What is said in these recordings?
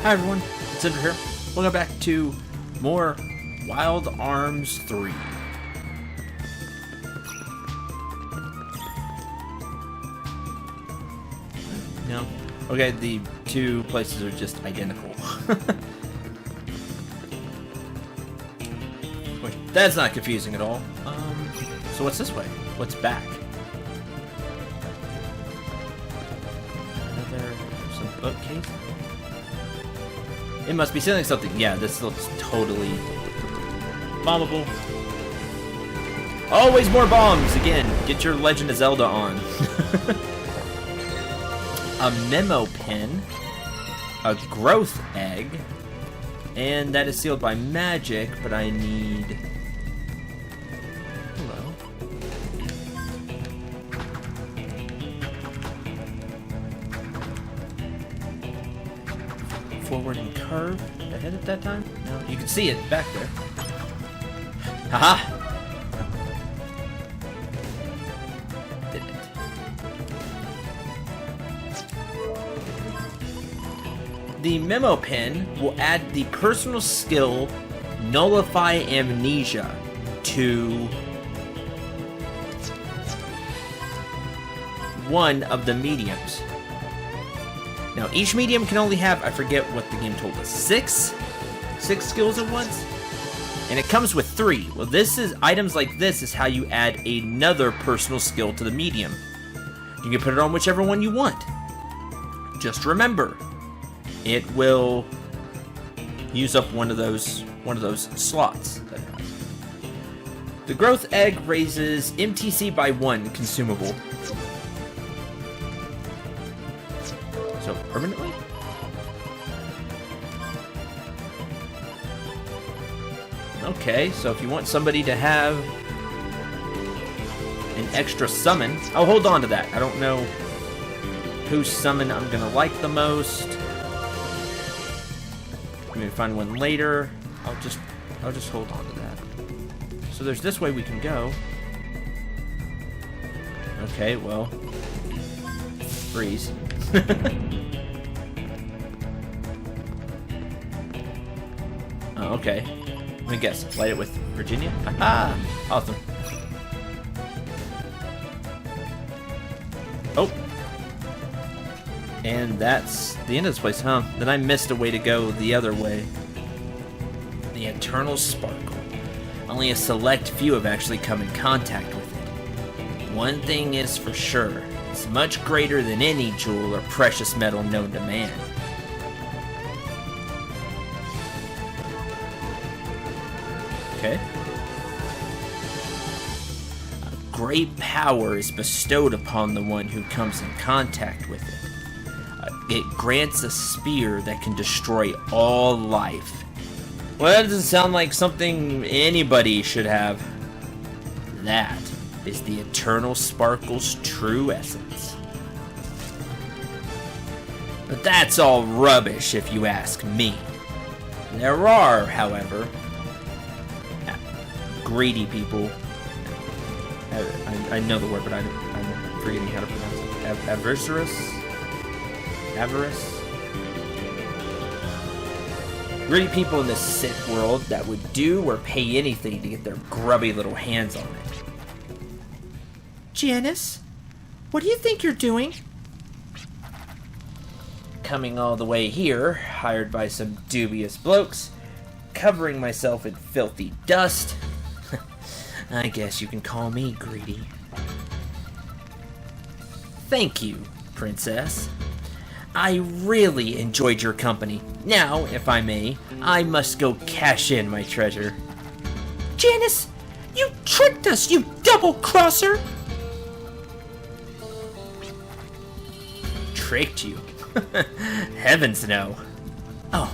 Hi everyone, Cendril here. Welcome back to more Wild Arms 3. No? Okay, the two places are just identical. Wait, that's not confusing at all. So what's this way? What's back? Some bookcase? It must be selling something. Yeah, this looks totally bombable. Always more bombs! Again, get your Legend of Zelda on. A memo pen, a growth egg, and that is sealed by magic, but I need... Hello. Forward and curve ahead at that time? No, you can see it back there. Haha! Did it. The memo pen will add the personal skill Nullify Amnesia to one of the mediums. Now, each medium can only have, I forget what the game told us, six skills at once? And it comes with 3. Well, items like this is how you add another personal skill to the medium. You can put it on whichever one you want. Just remember, it will use up one of those slots that it has. The growth egg raises MTC by 1 consumable. So, permanently? Okay, so if you want somebody to have an extra summon, I'll hold on to that. I don't know whose summon I'm gonna like the most. Maybe find one later. I'll just hold on to that. So there's this way we can go. Okay, well, freeze. Oh, okay. Let me guess. Light it with Virginia? Ah, awesome. Oh. And that's the end of this place, huh? Then I missed a way to go the other way. The Eternal Sparkle. Only a select few have actually come in contact with it. One thing is for sure. It's much greater than any jewel or precious metal known to man. Okay. Great power is bestowed upon the one who comes in contact with it. It grants a spear that can destroy all life. Well, that doesn't sound like something anybody should have. That is the Eternal Sparkle's true essence. But that's all rubbish if you ask me. There are, however, greedy people. I know the word, but I'm forgetting how to pronounce it. Avarice? Greedy people in this sick world that would do or pay anything to get their grubby little hands on it. Janice, what do you think you're doing? Coming all the way here, hired by some dubious blokes, covering myself in filthy dust. I guess you can call me greedy. Thank you, Princess. I really enjoyed your company. Now, if I may, I must go cash in my treasure. Janice, you tricked us, you double-crosser! Tricked you? Heavens no. Oh,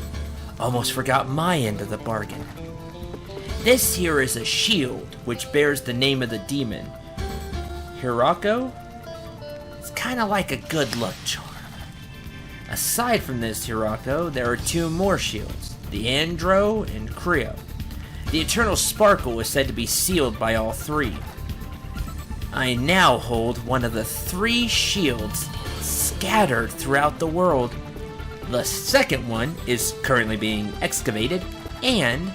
almost forgot my end of the bargain. This here is a shield, which bears the name of the demon. Hirako? It's kind of like a good luck charm. Aside from this Hirako, there are 2 more shields, the Andro and Creo. The Eternal Sparkle is said to be sealed by all 3. I now hold one of the 3 shields scattered throughout the world. The second one is currently being excavated, and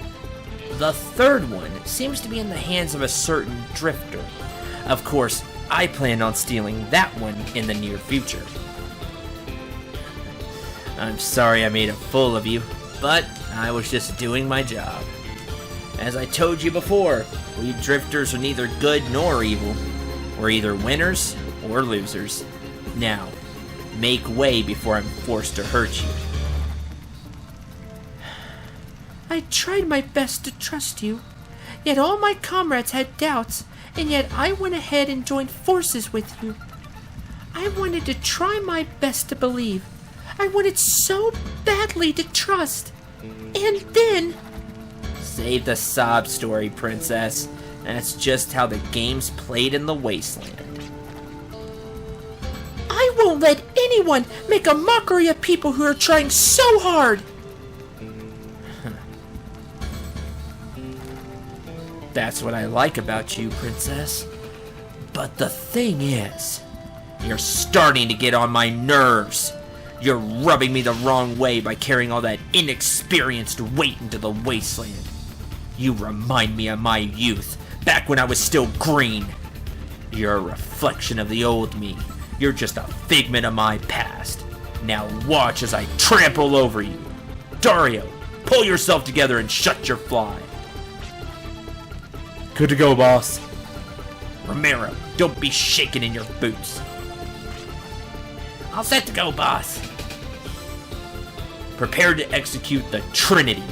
the third one seems to be in the hands of a certain drifter. Of course, I plan on stealing that one in the near future. I'm sorry I made a fool of you, but I was just doing my job. As I told you before, we drifters are neither good nor evil. We're either winners or losers. Now, make way before I'm forced to hurt you. I tried my best to trust you, yet all my comrades had doubts, and yet I went ahead and joined forces with you. I wanted to try my best to believe. I wanted so badly to trust. And then... Save the sob story, princess. That's just how the game's played in the wasteland. I won't let anyone make a mockery of people who are trying so hard. That's what I like about you, princess. But the thing is, you're starting to get on my nerves. You're rubbing me the wrong way by carrying all that inexperienced weight into the wasteland. You remind me of my youth, back when I was still green. You're a reflection of the old me. You're just a figment of my past. Now watch as I trample over you. Dario, pull yourself together and shut your fly. Good to go, boss. Romero, don't be shaking in your boots. All set to go, boss. Prepare to execute the Trinity.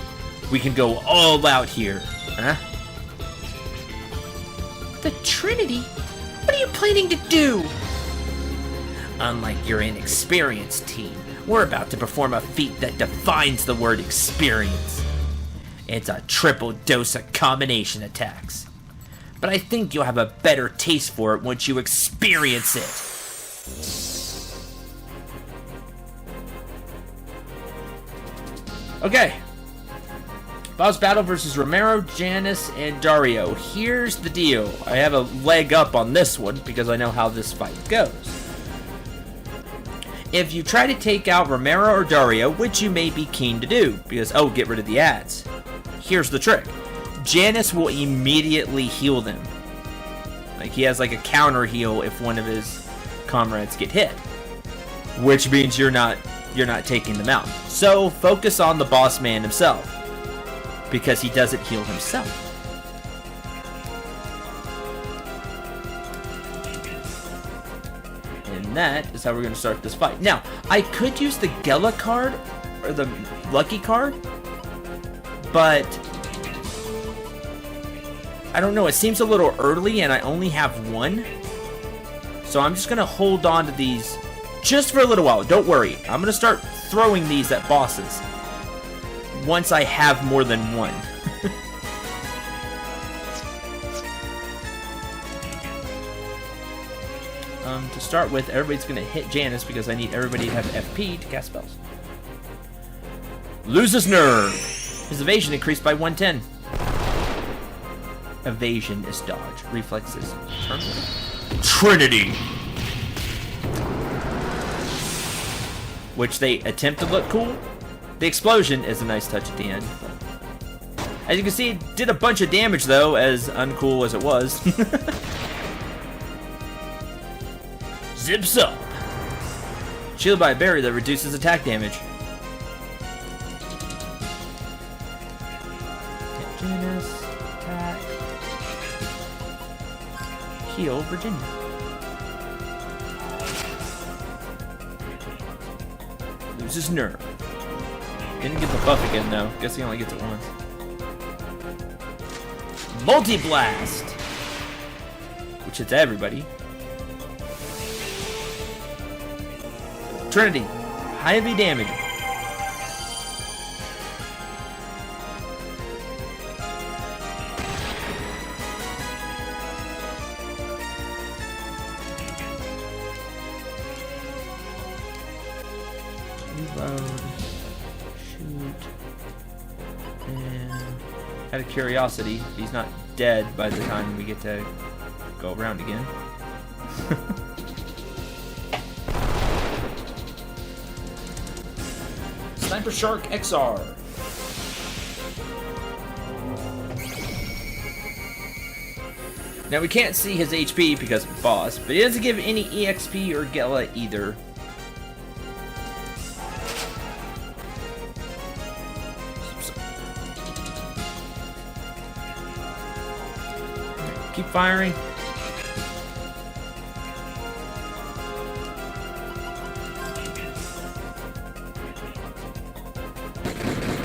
We can go all out here, huh? The Trinity? What are you planning to do? Unlike your inexperienced team, we're about to perform a feat that defines the word experience. It's a triple dose of combination attacks. But I think you'll have a better taste for it once you experience it. Okay. Boss battle versus Romero, Janice, and Dario. Here's the deal. I have a leg up on this one because I know how this fight goes. If you try to take out Romero or Dario, which you may be keen to do, because, oh, get rid of the ads. Here's the trick. Janice will immediately heal them. Like, he has like a counter heal if one of his comrades get hit. Which means you're not taking them out. So focus on the boss man himself, because he doesn't heal himself. And that is how we're going to start this fight. Now, I could use the Gela card, or the Lucky card, but I don't know, it seems a little early and I only have one. So I'm just going to hold on to these just for a little while. Don't worry. I'm going to start throwing these at bosses once I have more than one. To start with, everybody's going to hit Janice because I need everybody to have FP to cast spells. Loses nerve. His evasion increased by 110. Evasion is dodge. Reflexes turn. Trinity. Which they attempt to look cool. The explosion is a nice touch at the end. As you can see, it did a bunch of damage though, as uncool as it was. Zips up. Shielded by a barrier that reduces attack damage. Janice, attack. Heal Virginia. Loses nerve. Didn't get the buff again though. Guess he only gets it once. Multi-blast! Which hits everybody. Trinity. Heavy damage. Reload. Shoot. And out of curiosity, he's not dead by the time we get to go around again. Sniper Shark XR. Now we can't see his HP because of boss, but he doesn't give any EXP or Gela either. Keep firing.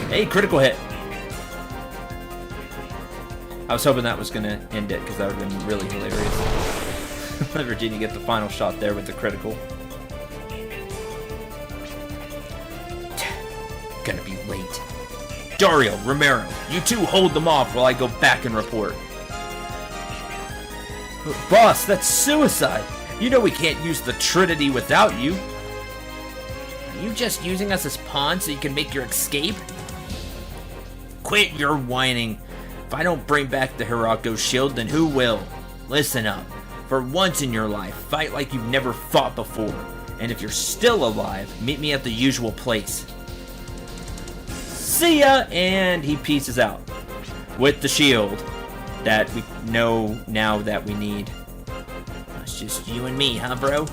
Hey, critical hit. I was hoping that was going to end it because that would have been really hilarious. Let Virginia get the final shot there with the critical. Gonna be late. Dario, Romero, you two hold them off while I go back and report. Boss, that's suicide. You know we can't use the Trinity without you. Are you just using us as pawns so you can make your escape? Quit your whining. If I don't bring back the Hirako shield, then who will? Listen up. For once in your life, fight like you've never fought before. And if you're still alive, meet me at the usual place. See ya! And he pieces out. With the shield that we know now that we need. It's just you and me, huh, bro?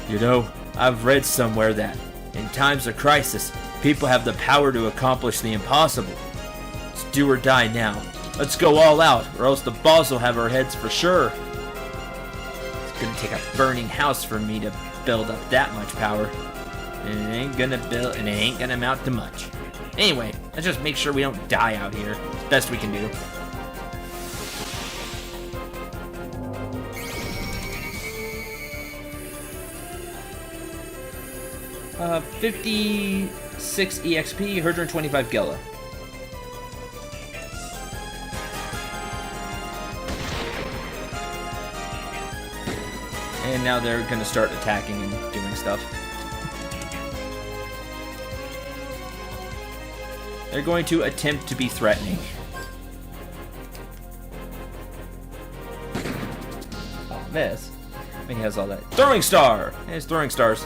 You know, I've read somewhere that in times of crisis, people have the power to accomplish the impossible. It's do or die now. Let's go all out, or else the boss will have our heads for sure. It's gonna take a burning house for me to build up that much power. And it ain't gonna amount to much. Anyway, let's just make sure we don't die out here. It's the best we can do. Uh, 56 EXP, 125 Gela. And now they're gonna start attacking and doing stuff. They're going to attempt to be threatening. Oh, miss. I think he has all that. Throwing star! There's throwing stars.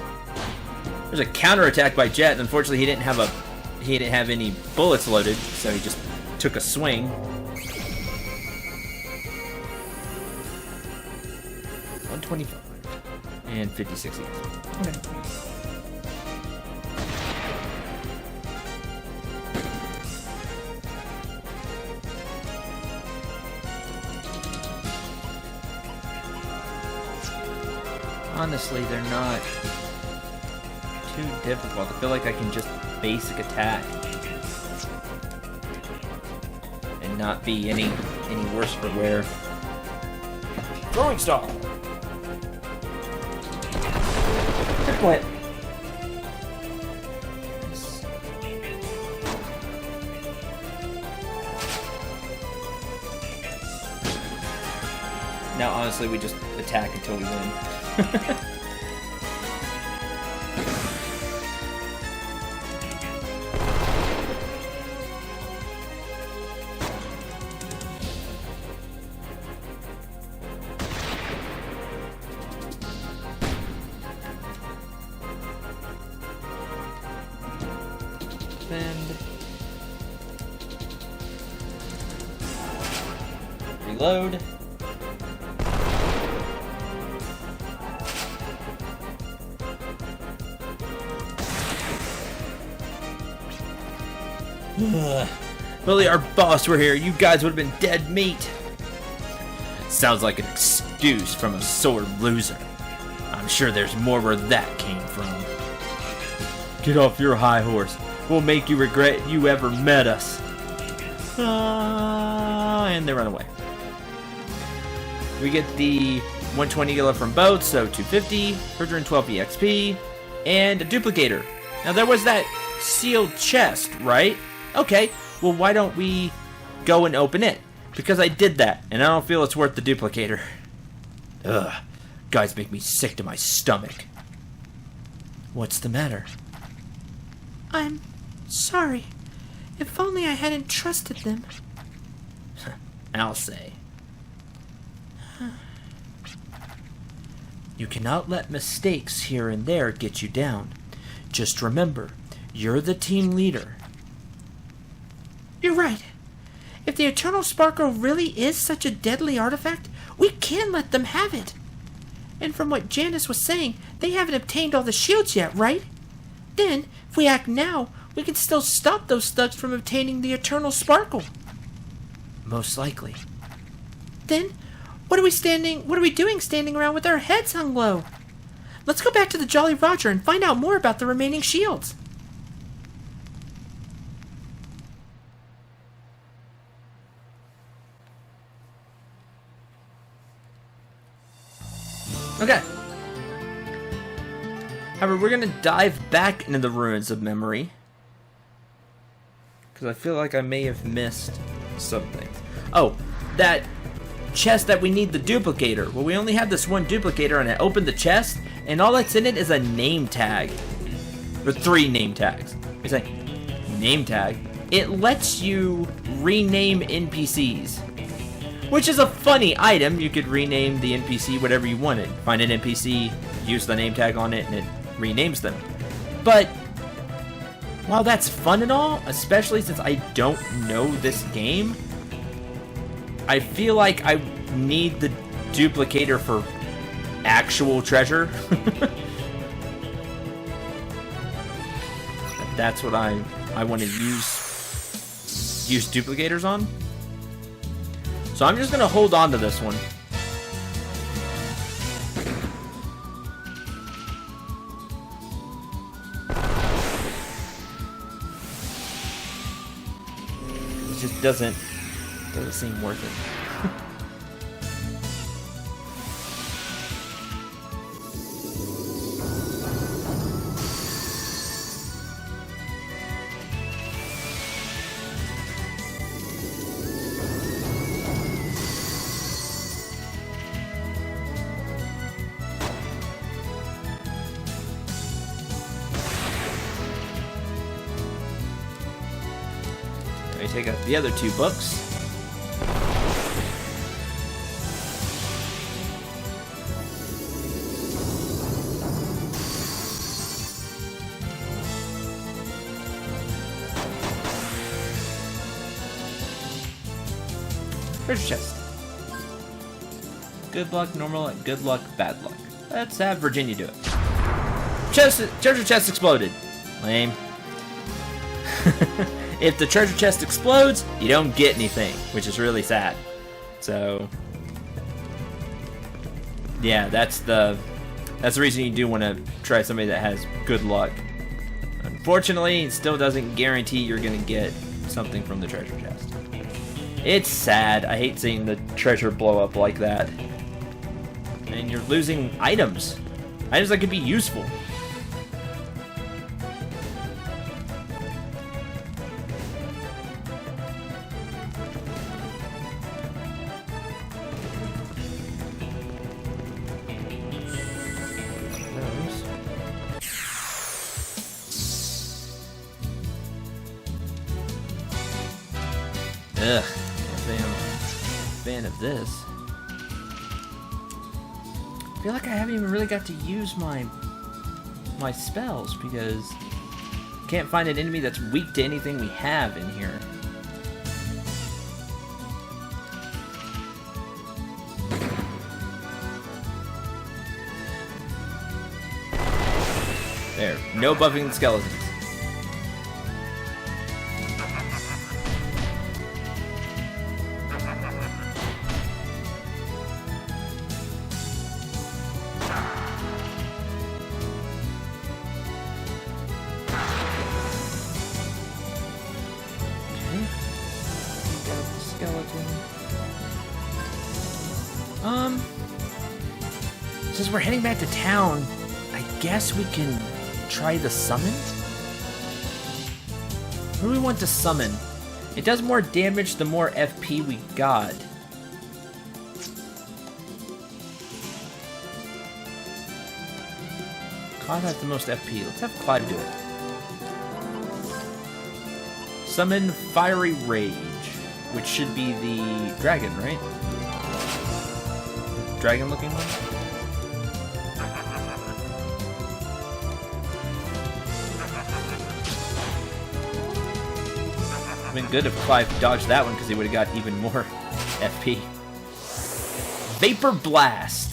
There's a counterattack by Jet. Unfortunately, he didn't have any bullets loaded, so he just took a swing. 125 and 56 each. Okay. Honestly, they're not too difficult. I feel like I can just basic attack and not be any worse for wear. Throwing star. What? Now, honestly, we just attack until we win. Reload. Really, our boss were here, you guys would have been dead meat. Sounds like an excuse from a sore loser. I'm sure there's more where that came from. Get off your high horse. We'll make you regret you ever met us. And they run away. We get the 120 Gila from both, so 250, 112 EXP, and a duplicator. Now there was that sealed chest, right? Okay, well why don't we go and open it? Because I did that, and I don't feel it's worth the duplicator. Ugh, guys make me sick to my stomach. What's the matter? I'm sorry. If only I hadn't trusted them. I'll say. You cannot let mistakes here and there get you down. Just remember, You're the team leader. You're right. If the Eternal Sparkle really is such a deadly artifact, we can't let them have it. And from what Janice was saying, they haven't obtained all the shields yet, right? Then, if we act now, we can still stop those thugs from obtaining the Eternal Sparkle. Most likely. Then, what are we doing standing around with our heads hung low? Let's go back to the Jolly Roger and find out more about the remaining shields. Okay. However, we're gonna dive back into the ruins of memory. Because I feel like I may have missed something. Oh, that chest that we need the duplicator. Well, we only have this one duplicator, and I opened the chest, and all that's in it is a name tag. Or 3 name tags. It's like, name tag. It lets you rename NPCs. Which is a funny item. You could rename the NPC whatever you wanted. Find an NPC, use the name tag on it, and it renames them. But while that's fun and all, especially since I don't know this game, I feel like I need the duplicator for actual treasure. That's what I want to use duplicators on. So I'm just gonna hold on to this one. It just doesn't seem worth it. Let me take out the other 2 books. Treasure chest. Good luck, normal, good luck, bad luck. Let's have Virginia do it. Treasure chest exploded. Lame. If the treasure chest explodes, you don't get anything, which is really sad. So, yeah, that's the reason you do want to try somebody that has good luck. Unfortunately, it still doesn't guarantee you're going to get something from the treasure chest. It's sad. I hate seeing the treasure blow up like that. And you're losing items. Items that could be useful. Ugh, I'm a fan of this. I feel like I haven't even really got to use my spells because I can't find an enemy that's weak to anything we have in here. There, no buffing the skeletons. Since we're heading back to town, I guess we can try the summon? Who do we want to summon? It does more damage the more FP we got. Clyde has the most FP. Let's have Clyde do it. Summon Fiery Rage, which should be the dragon, right? Dragon looking one? been good if Clive dodged that one because he would have got even more FP. Vapor Blast.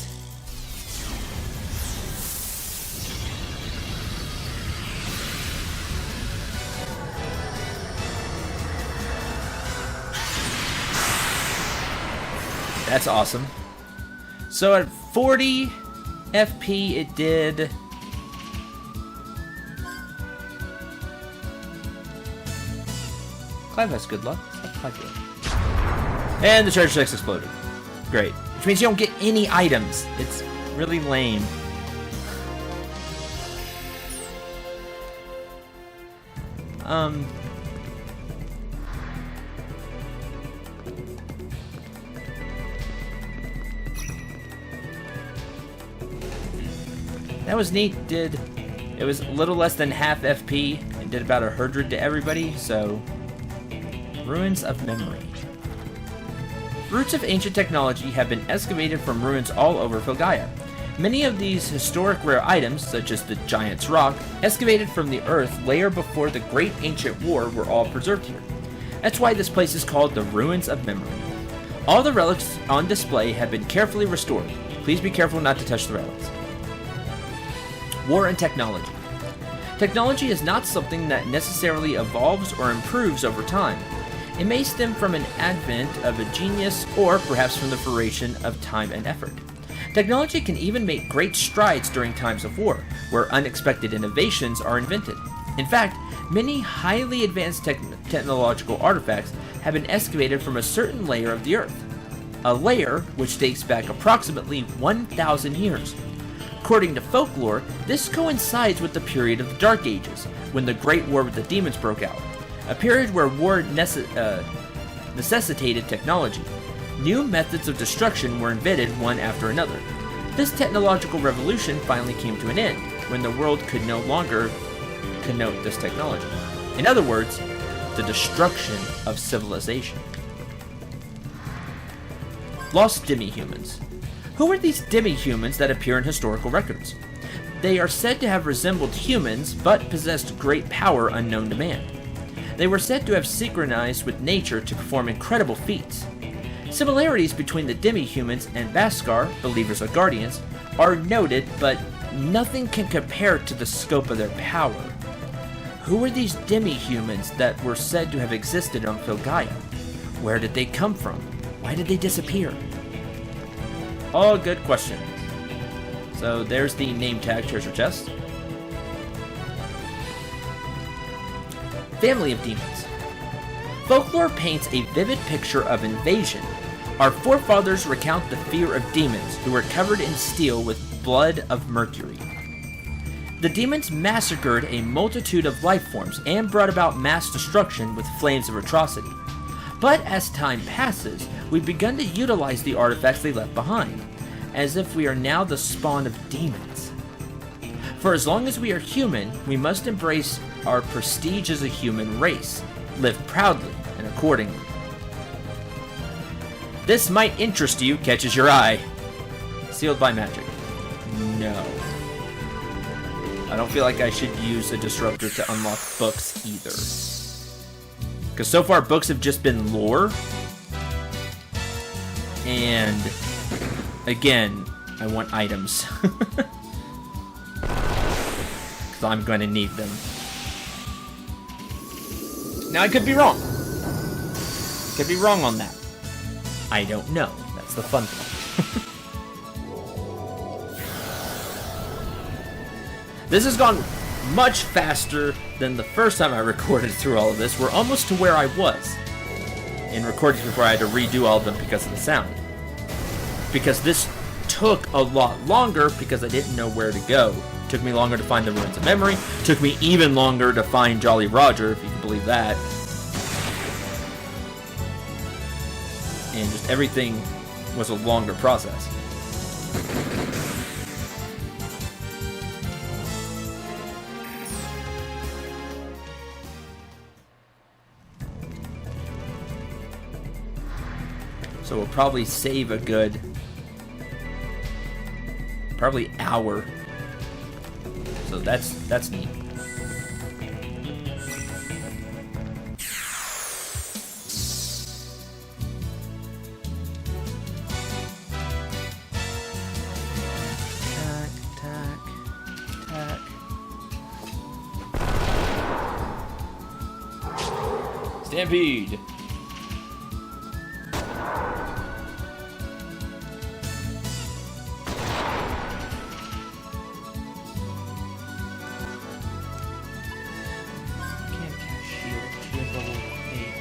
That's awesome. So at 40 FP, it did... Clive has good luck. And the treasure chest exploded. Great. Which means you don't get any items. It's really lame. That was neat. It was a little less than half FP and did about 100 to everybody, so... Ruins of Memory. Roots of ancient technology have been excavated from ruins all over Filgaia. Many of these historic rare items, such as the Giant's Rock, excavated from the earth layer before the Great Ancient War, were all preserved here. That's why this place is called the Ruins of Memory. All the relics on display have been carefully restored. Please be careful not to touch the relics. War and technology. Technology is not something that necessarily evolves or improves over time. It may stem from an advent of a genius or perhaps from the fruition of time and effort. Technology can even make great strides during times of war, where unexpected innovations are invented. In fact, many highly advanced technological artifacts have been excavated from a certain layer of the earth. A layer which dates back approximately 1,000 years. According to folklore, this coincides with the period of the Dark Ages, when the Great War with the Demons broke out. A period where war necessitated technology. New methods of destruction were invented one after another. This technological revolution finally came to an end, when the world could no longer connote this technology. In other words, the destruction of civilization. Lost demi-humans. Who are these demi-humans that appear in historical records? They are said to have resembled humans, but possessed great power unknown to man. They were said to have synchronized with nature to perform incredible feats. Similarities between the demi-humans and Bhaskar, believers or guardians, are noted, but nothing can compare to the scope of their power. Who were these demi-humans that were said to have existed on Filgaia? Where did they come from? Why did they disappear? Oh, good question. So there's the name tag treasure chest. Family of demons. Folklore paints a vivid picture of invasion. Our forefathers recount the fear of demons who were covered in steel with blood of mercury. The demons massacred a multitude of life forms and brought about mass destruction with flames of atrocity. But as time passes, we've begun to utilize the artifacts they left behind, as if we are now the spawn of demons. For as long as we are human, we must embrace our prestige as a human race, live proudly and accordingly. This might interest you, catches your eye. Sealed by magic. No. I don't feel like I should use a disruptor to unlock books either. Because so far books have just been lore. And again, I want items. Because I'm going to need them. Now I could be wrong. Could be wrong on that. I don't know. That's the fun thing. This has gone much faster than the first time I recorded through all of this. We're almost to where I was in recordings before I had to redo all of them because of the sound. Because this took a lot longer because I didn't know where to go. It took me longer to find the Ruins of Memory. It took me even longer to find Jolly Roger, if you can believe that. And just everything was a longer process. So we'll probably save a good, probably hour. So that's neat. Stampede. Can't cast shield. She is level 8.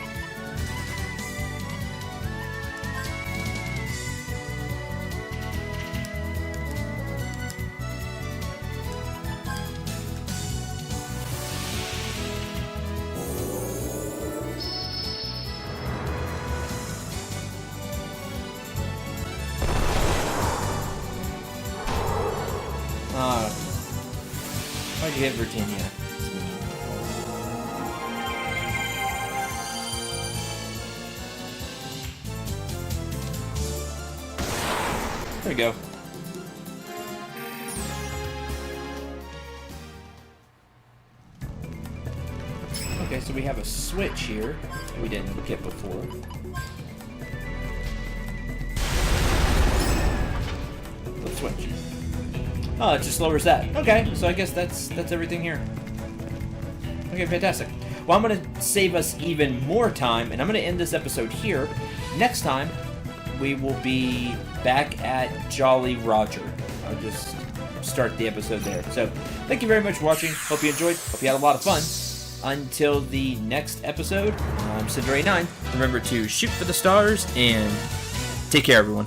Why'd you hit Virginia? There we go. Okay, so we have a switch here we didn't get before. Let's switch. Oh, it just lowers that. Okay, so I guess that's everything here. Okay, fantastic. Well, I'm going to save us even more time, and I'm going to end this episode here. Next time, we will be back at Jolly Roger. I'll just start the episode there. So, thank you very much for watching. Hope you enjoyed. Hope you had a lot of fun. Until the next episode, I'm Cendril 9. Remember to shoot for the stars, and take care, everyone.